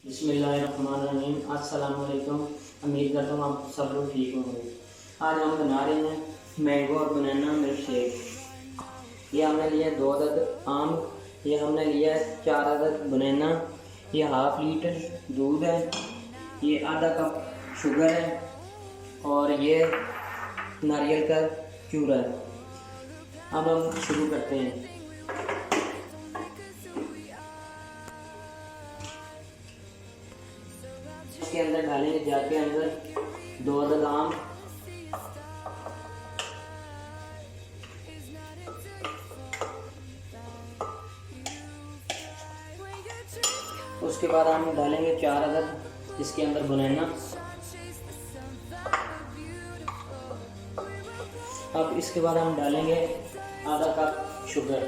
बिस्मिल्लाहिर्रहमानिर्रहीम। अस्सलाम वालेकुम। उम्मीद करता हूँ आप सब लोग ठीक होंगे। आज हम बना रहे हैं मैंगो और बनाना मिल्क शेक। ये हमने लिया 2 अदद आम, ये हमने लिया 4 अदद बनाना, ये हाफ लीटर दूध है, ये आधा कप शुगर है और ये नारियल का चूरा है। अब हम शुरू करते हैं। इसके अंदर डालेंगे जार के अंदर 2 अदद आम, उसके बाद हम डालेंगे 4 अदद इसके अंदर बनाना। अब इसके बाद हम डालेंगे आधा कप शुगर।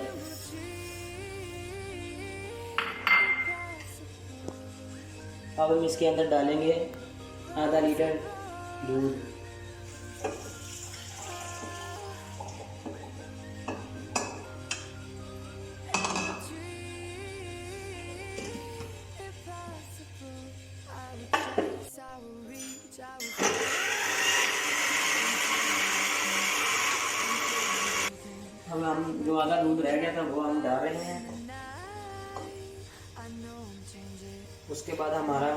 अब हम इसके अंदर डालेंगे आधा लीटर दूध। अब हम जो आधा दूध रह गया था वो हम डाल रहे हैं। उसके बाद हमारा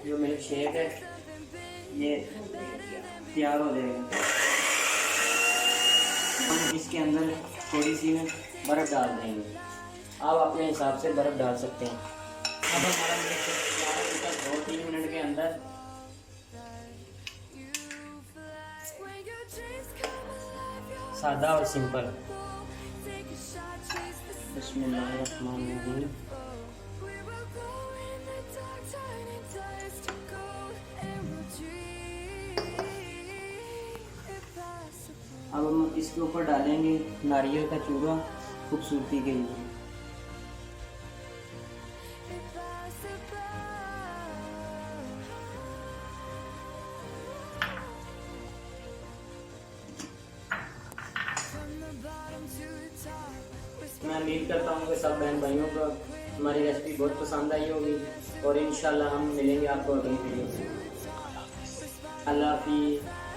जो मिल्क शेक है ये तैयार हो जाएगा। हम इसके अंदर थोड़ी सी बर्फ़ डाल देंगे। आप अपने हिसाब से बर्फ़ डाल सकते हैं। अब हमारा मिल्क शेक तैयार हो 2-3 मिनट के अंदर। सादा और सिंपल। बिस्मिल्लाहिर्रहमानिर्रहीम। अब हम इसके ऊपर डालेंगे नारियल का चूरा खूबसूरती के लिए। मैं उम्मीद करता हूँ कि सब बहन भाइयों को हमारी रेसिपी बहुत पसंद आई होगी और इंशाल्लाह हम मिलेंगे आपको अगली वीडियो में। अल्लाह हाफिज़।